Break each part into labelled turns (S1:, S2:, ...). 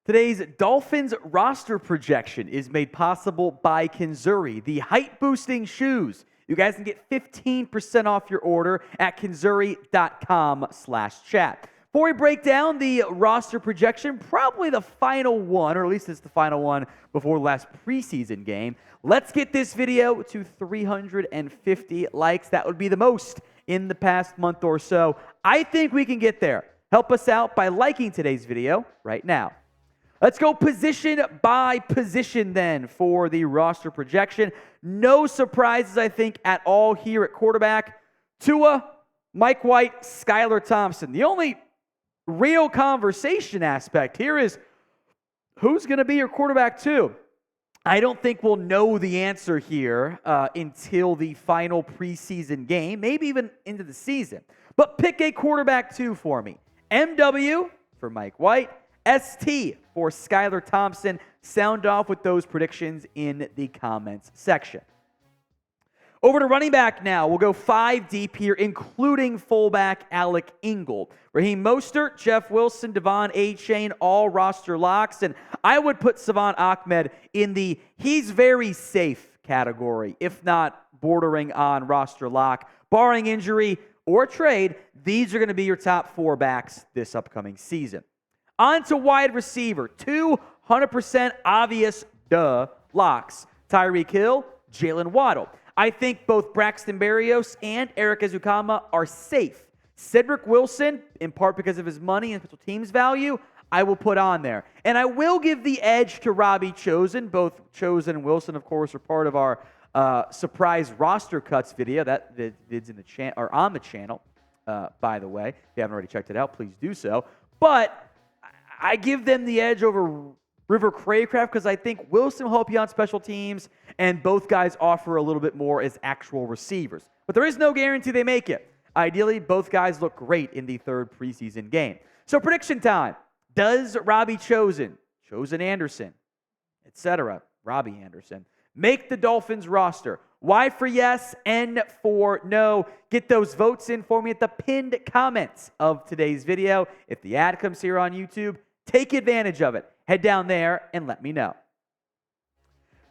S1: Today's Dolphins roster projection is made possible by Kinzuri, the height-boosting shoes. You guys can get 15% off your order at kinzuri.com/chat. Before we break down the roster projection, probably the final one, or at least it's the final one before the last preseason game, let's get this video to 350 likes. That would be the most in the past month or so. I think we can get there. Help us out by liking today's video right now. Let's go position by position then for the roster projection. No surprises, I think, at all here at quarterback. Tua, Mike White, Skylar Thompson. The only real conversation aspect here is who's going to be your quarterback two? I don't think we'll know the answer here until the final preseason game, maybe even into the season. But pick a quarterback two for me. MW for Mike White. ST for Skylar Thompson. Sound off with those predictions in the comments section. Over to running back now. We'll go 5 deep here, including fullback Alec Ingold. Raheem Mostert, Jeff Wilson, Devon Achane, all roster locks. And I would put Salvon Ahmed in the he's very safe category, if not bordering on roster lock. Barring injury or trade, these are going to be your top 4 backs this upcoming season. On to wide receiver, 200% obvious locks. Tyreek Hill, Jaylen Waddle. I think both Braxton Berrios and Erik Ezukanma are safe. Cedrick Wilson, in part because of his money and special teams value, I will put on there. And I will give the edge to Robbie Chosen. Both Chosen and Wilson, of course, are part of our surprise roster cuts video. That vid's in the or on the channel, by the way. If you haven't already checked it out, please do so. But I give them the edge over River Craycraft because I think Wilson will help you on special teams, and both guys offer a little bit more as actual receivers. But there is no guarantee they make it. Ideally, both guys look great in the 3rd preseason game. So prediction time. Does Robbie Chosen Anderson, etc., Robbie Anderson, make the Dolphins roster? Y for yes, N for no. Get those votes in for me at the pinned comments of today's video. If the ad comes here on YouTube, take advantage of it. Head down there and let me know.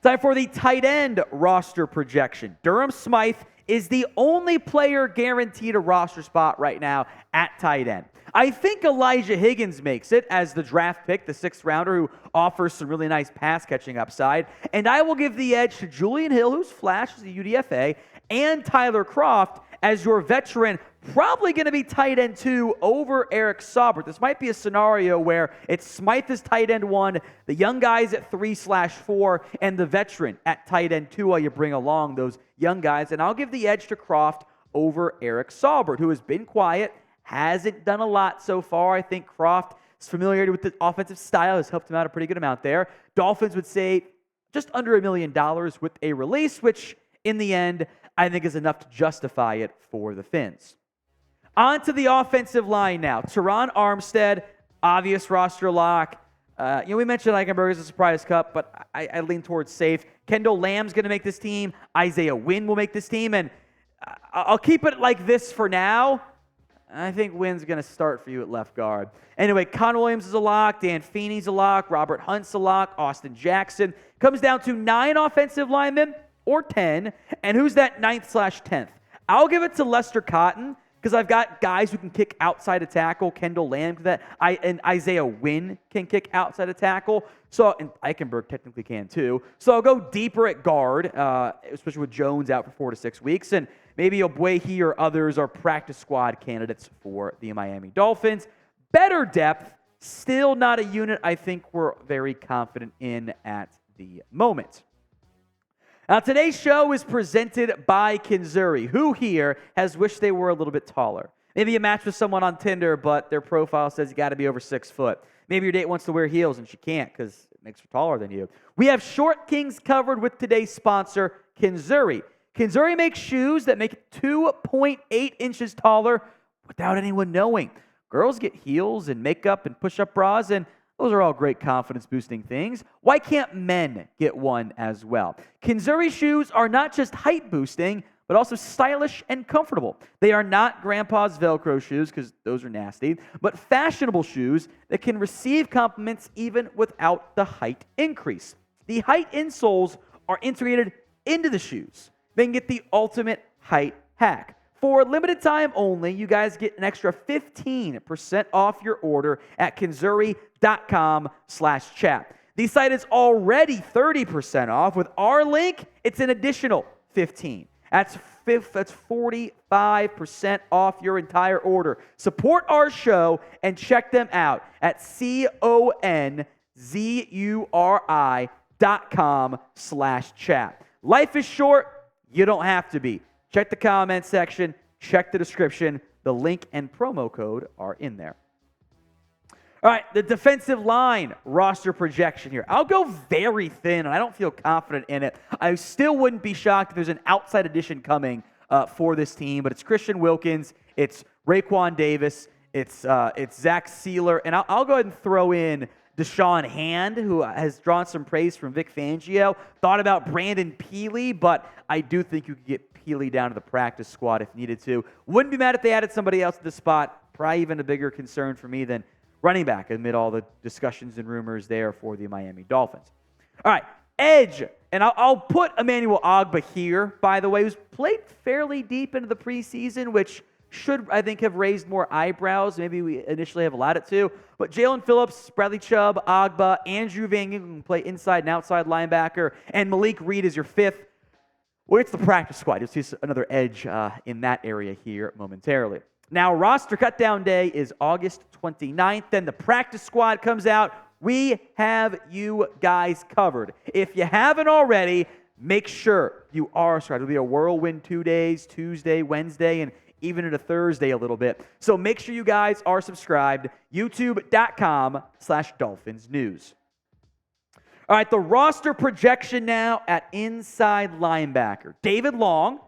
S1: Time for the tight end roster projection. Durham Smythe is the only player guaranteed a roster spot right now at tight end. I think Elijah Higgins makes it as the draft pick, the 6th rounder who offers some really nice pass-catching upside. And I will give the edge to Julian Hill, who's flashed as a UDFA, and Tyler Kroft as your veteran, probably going to be tight end 2 over Erik Saubert. This might be a scenario where it's Smythe as tight end 1, the young guys at 3/4, and the veteran at tight end 2 while you bring along those young guys. And I'll give the edge to Kroft over Erik Saubert, who has been quiet, hasn't done a lot so far. I think Kroft's familiarity with the offensive style has helped him out a pretty good amount there. Dolphins would say just under $1 million with a release, which in the end, I think is enough to justify it for the Fins. On to the offensive line now. Terron, Armstead, obvious roster lock. We mentioned Eichenberg as a surprise cut, but I lean towards safe. Kendall, Lamm's going to make this team. Isaiah Wynn will make this team, and I'll keep it like this for now. I think Wynn's going to start for you at left guard. Anyway, Con Williams is a lock. Dan Feeney's a lock. Robert Hunt's a lock. Austin Jackson. Comes down to 9 offensive linemen or 10. And who's that 9th/10th? I'll give it to Lester Cotton because I've got guys who can kick outside of tackle. Kendall, Lamm, and Isaiah Wynn can kick outside of tackle. And Eichenberg technically can too. So I'll go deeper at guard, especially with Jones out for 4 to 6 weeks. And maybe Obwehi or others are practice squad candidates for the Miami Dolphins. Better depth, still not a unit I think we're very confident in at the moment. Now, today's show is presented by Kinzuri, who here has wished they were a little bit taller. Maybe you match with someone on Tinder, but their profile says you got to be over 6 foot. Maybe your date wants to wear heels and she can't because it makes her taller than you. We have short kings covered with today's sponsor, Kinzuri. Kinzuri makes shoes that make it 2.8 inches taller without anyone knowing. Girls get heels and makeup and push-up bras, and those are all great confidence-boosting things. Why can't men get one as well? Kinzuri shoes are not just height-boosting, but also stylish and comfortable. They are not grandpa's Velcro shoes, because those are nasty, but fashionable shoes that can receive compliments even without the height increase. The height insoles are integrated into the shoes. They can get the ultimate height hack. For a limited time only, you guys get an extra 15% off your order at kinzuri.com/chat. The site is already 30% off. With our link, it's an additional 15. That's 45% off your entire order. Support our show and check them out at conzuri.com/chat. Life is short. You don't have to be. Check the comment section. Check the description. The link and promo code are in there. All right, the defensive line roster projection here. I'll go very thin, and I don't feel confident in it. I still wouldn't be shocked if there's an outside addition coming for this team, but it's Christian Wilkins, it's Raekwon Davis, it's Zach Sieler, and I'll go ahead and throw in Deshaun Hand, who has drawn some praise from Vic Fangio. Thought about Brandon Peely, but I do think you could get Peely down to the practice squad if needed to. Wouldn't be mad if they added somebody else to the spot. Probably even a bigger concern for me than running back amid all the discussions and rumors there for the Miami Dolphins. All right, edge. And I'll put Emmanuel Ogbah here, by the way, who's played fairly deep into the preseason, which should, I think, have raised more eyebrows. Maybe we initially have allowed it to. But Jalen Phillips, Bradley Chubb, Ogbah, Andrew Van Ginkel can play inside and outside linebacker, and Malik Reed is your fifth. Well, it's the practice squad. You'll see another edge in that area here momentarily. Now, roster cutdown day is August 29th. Then the practice squad comes out. We have you guys covered. If you haven't already, make sure you are subscribed. It'll be a whirlwind 2 days, Tuesday, Wednesday, and even into Thursday a little bit. So make sure you guys are subscribed. YouTube.com/Dolphins News. All right, the roster projection now at inside linebacker. David Long,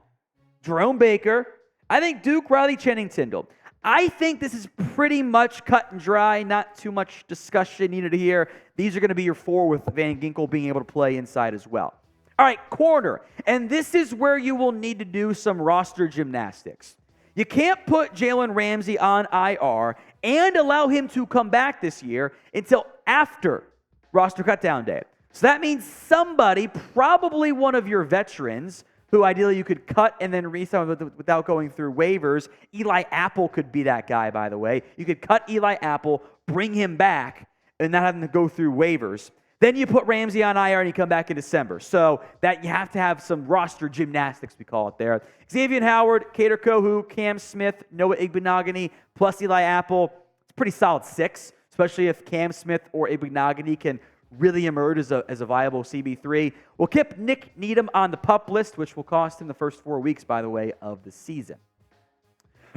S1: Jerome Baker, I think Duke, Riley, Channing, Tyndall. I think this is pretty much cut and dry, not too much discussion needed here. These are going to be your four with Van Ginkel being able to play inside as well. All right, corner. And this is where you will need to do some roster gymnastics. You can't put Jalen Ramsey on IR and allow him to come back this year until after roster cutdown day. So that means somebody, probably one of your veterans, who ideally you could cut and then re-sign without going through waivers. Eli Apple could be that guy, by the way. You could cut Eli Apple, bring him back, and not have him to go through waivers. Then you put Ramsey on IR and you come back in December. So that you have to have some roster gymnastics, we call it there. Xavier Howard, Kader Kohu, Cam Smith, Noah Igbenogany, plus Eli Apple. It's a pretty solid 6, especially if Cam Smith or Igbenogany can really emerge as a viable CB3. We'll keep Nick Needham on the PUP list, which will cost him the first 4 weeks, by the way, of the season.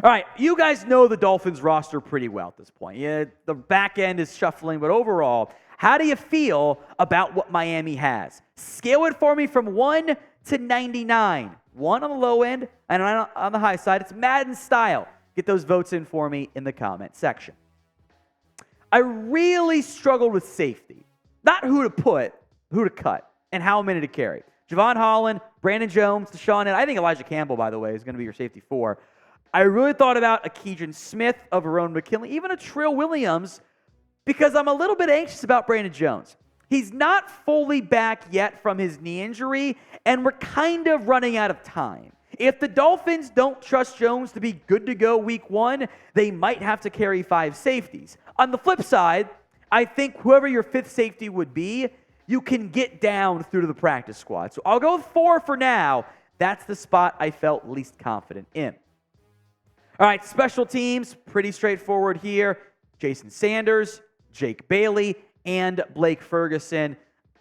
S1: All right, you guys know the Dolphins roster pretty well at this point. Yeah, the back end is shuffling, but overall, how do you feel about what Miami has? Scale it for me from 1 to 99. 1 on the low end and 9 on the high side. It's Madden style. Get those votes in for me in the comment section. I really struggled with safety. Not who to put, who to cut, and how many to carry. Javon Holland, Brandon Jones, Deshaun, and I think Elijah Campbell, by the way, is going to be your safety 4. I really thought about a Keegan Smith, of Verone McKinley, even a Trill Williams, because I'm a little bit anxious about Brandon Jones. He's not fully back yet from his knee injury, and we're kind of running out of time. If the Dolphins don't trust Jones to be good to go week 1, they might have to carry 5 safeties. On the flip side, I think whoever your 5th safety would be, you can get down through to the practice squad. So I'll go with 4 for now. That's the spot I felt least confident in. All right, special teams, pretty straightforward here. Jason Sanders, Jake Bailey, and Blake Ferguson.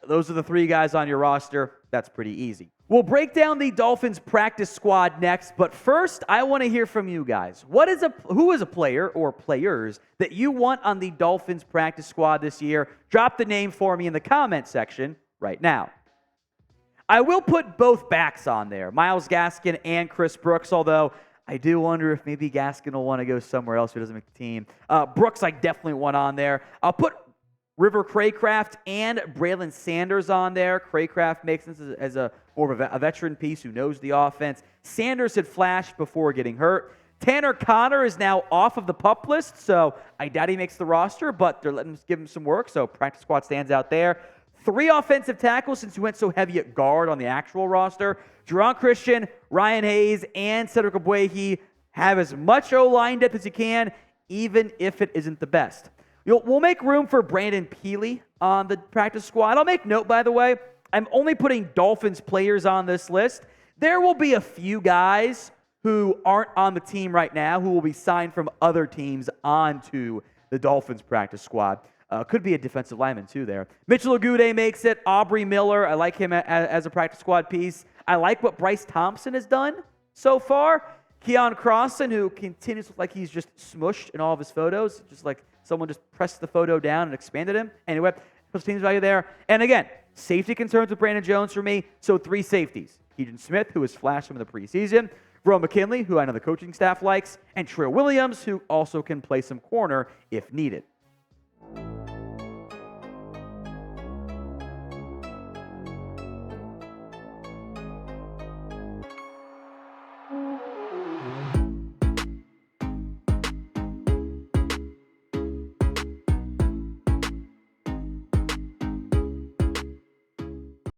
S1: Those are the 3 guys on your roster. That's pretty easy. We'll break down the Dolphins practice squad next, but first, I want to hear from you guys. Who is a player or players that you want on the Dolphins practice squad this year? Drop the name for me in the comment section right now. I will put both backs on there, Myles Gaskin and Chris Brooks, although I do wonder if maybe Gaskin will want to go somewhere else who doesn't make the team. Brooks, I definitely want on there. I'll put River Craycraft and Braylon Sanders on there. Craycraft makes sense as a more of a veteran piece who knows the offense. Sanders had flashed before getting hurt. Tanner Connor is now off of the PUP list, so I doubt he makes the roster, but they're letting him give him some work, so practice squad stands out there. 3 offensive tackles since we went so heavy at guard on the actual roster. Jerron Christian, Ryan Hayes, and Cedrick Abwehi have as much O-line depth as you can, even if it isn't the best. We'll make room for Brandon Peely on the practice squad. I'll make note, by the way, I'm only putting Dolphins players on this list. There will be a few guys who aren't on the team right now who will be signed from other teams onto the Dolphins practice squad. Could be a defensive lineman, too, there. Mitchell Agude makes it. Aubrey Miller, I like him as a practice squad piece. I like what Bryce Thompson has done so far. Keon Crossan, who continues to look like he's just smushed in all of his photos, just like someone just pressed the photo down and expanded him. Anyway, puts team's value there. And again, safety concerns with Brandon Jones for me, so 3 safeties. Keaton Smith, who has flashed him in the preseason. Ro McKinley, who I know the coaching staff likes. And Trill Williams, who also can play some corner if needed.